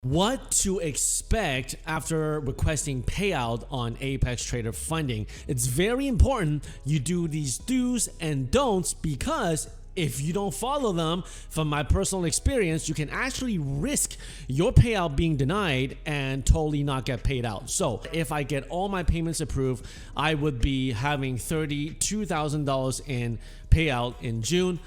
What to expect after requesting payout on Apex Trader Funding. It's very important you do these do's and don'ts, because if you don't follow them, from my personal experience, you can actually risk your payout being denied and totally not get paid out. So if I get all my payments approved, I would be having $32,000 in payout in June.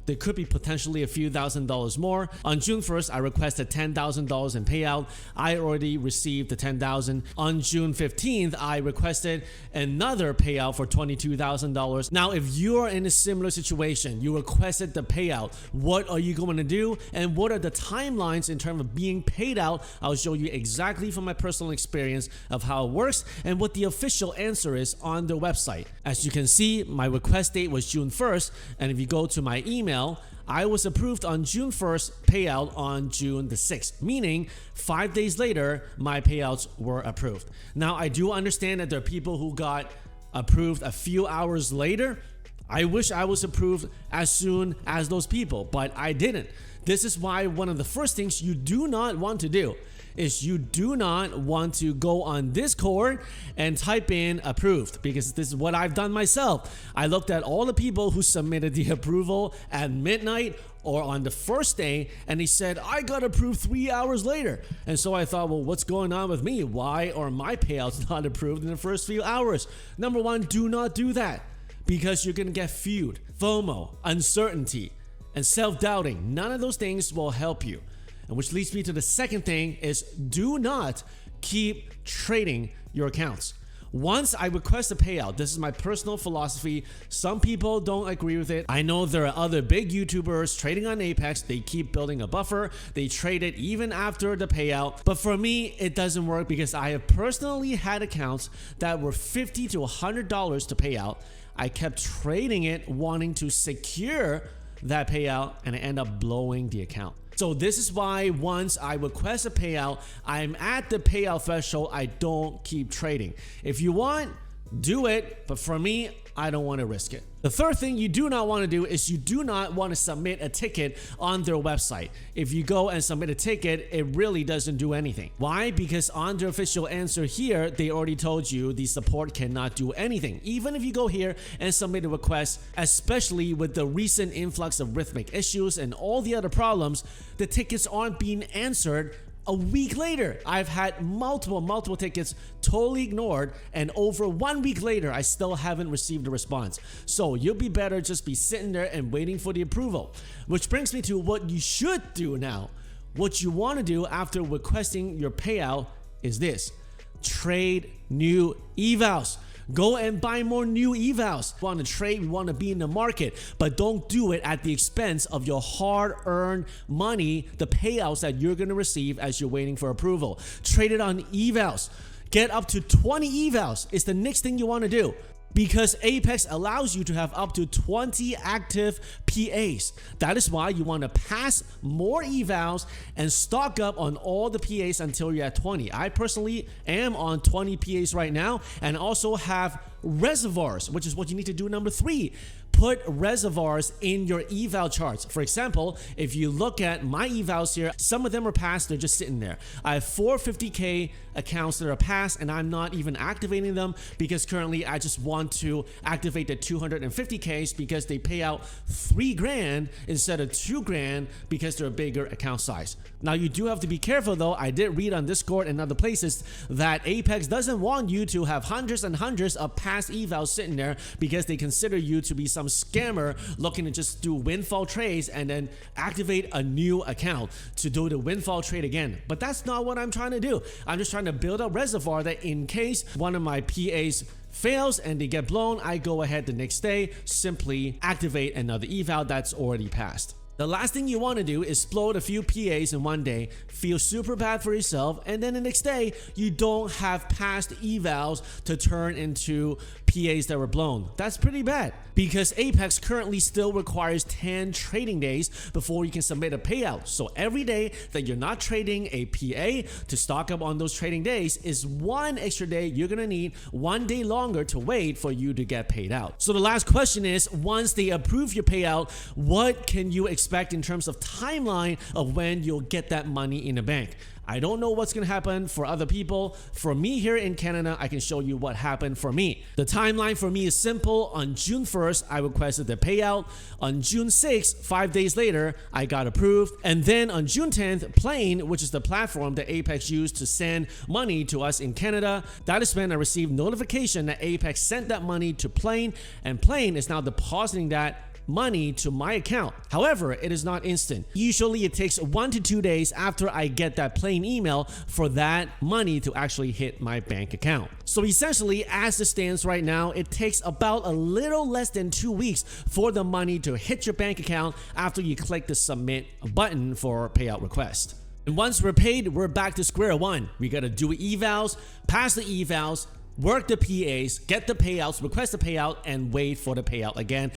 There could be potentially a few $1,000s more. On June 1st, I requested $10,000 in payout. I already received the $10,000. On June 15th, I requested another payout for $22,000. Now, if you're in a similar situation, you requested the payout, what are you going to do? And what are the timelines in terms of being paid out? I'll show you exactly from my personal experience of how it works and what the official answer is on the website. As you can see, my request date was June 1st. And if you go to my email, I was approved on June 1st, payout on June the 6th, meaning 5 days later, my payouts were approved. Now, I do understand that there are people who got approved a few hours later. I wish I was approved as soon as those people, but I didn't. This is why one of the first things you do not want to do is you do not want to go on Discord and type in approved, because this is what I've done myself. I looked at all the people who submitted the approval at midnight or on the first day, and they said, I got approved 3 hours later. And so I thought, well, what's going on with me? Why are my payouts not approved in the first few hours? Number one, do not do that, because you're going to get feud, FOMO, uncertainty, and self-doubting. None of those things will help you. And which leads me to the second thing is do not keep trading your accounts. Once I request a payout, this is my personal philosophy. Some people don't agree with it. I know there are other big YouTubers trading on Apex. They keep building a buffer. They trade it even after the payout. But for me, it doesn't work, because I have personally had accounts that were $50 to $100 to pay out. I kept trading it, wanting to secure that payout, and I end up blowing the account. So this is why once I request a payout, I'm at the payout threshold. I don't keep trading. If you want, do it, but for me, I don't want to risk it. The third thing you do not want to do is you do not want to submit a ticket on their website. If you go and submit a ticket, it really doesn't do anything. Why? Because on their official answer here, they already told you the support cannot do anything. Even if you go here and submit a request, especially with the recent influx of rhythmic issues and all the other problems, the tickets aren't being answered a week later. I've had multiple tickets totally ignored, and over 1 week later, I still haven't received a response. So you'll be better just be sitting there and waiting for the approval. Which brings me to what you should do now. What you want to do after requesting your payout is this: trade new evals. Go and buy more new evals. We want to trade, we want to be in the market, but don't do it at the expense of your hard-earned money, the payouts that you're going to receive as you're waiting for approval. Trade it on evals. Get up to 20 evals is the next thing you want to do, because Apex allows you to have up to 20 active PAs. That is why you want to pass more evals and stock up on all the PAs until you're at 20. I personally am on 20 PAs right now, and also have reservoirs, which is what you need to do. Number 3, put reservoirs in your eval charts. For example, if you look at my evals here, some of them are passed, they're just sitting there. I have 450K accounts that are passed, and I'm not even activating them, because currently I just want to activate the 250Ks because they pay out $3 grand instead of $2 grand because they're a bigger account size. Now, you do have to be careful though. I did read on Discord and other places that Apex doesn't want you to have hundreds and hundreds of past evals sitting there, because they consider you to be some scammer looking to just do windfall trades and then activate a new account to do the windfall trade again. But that's not what I'm trying to do. I'm just trying to build a reservoir that in case one of my PAs fails and they get blown, I go ahead the next day, simply activate another eval that's already passed. The last thing you want to do is explode a few PAs in one day, feel super bad for yourself, and then the next day you don't have past evals to turn into PAs that were blown. That's pretty bad, because Apex currently still requires 10 trading days before you can submit a payout. So every day that you're not trading a PA to stock up on those trading days is one extra day. You're gonna need 1 day longer to wait for you to get paid out. So the last question is, once they approve your payout, what can you expect in terms of timeline of when you'll get that money in the bank? I don't know what's gonna happen for other people. For me here in Canada, I can show you what happened for me. The timeline for me is simple. On June 1st, I requested the payout. On June 6th, 5 days later, I got approved. And then on June 10th, Plane, which is the platform that Apex used to send money to us in Canada, that is when I received notification that Apex sent that money to Plane, and Plane is now depositing that money to my account. However, it is not instant. Usually it takes 1 to 2 days after I get that Plane email for that money to actually hit my bank account. So essentially, as it stands right now, it takes about a little less than 2 weeks for the money to hit your bank account after you click the submit button for payout request. And once we're paid, we're back to square one. We gotta do evals, pass the evals, work the PAs, get the payouts, request the payout, and wait for the payout again.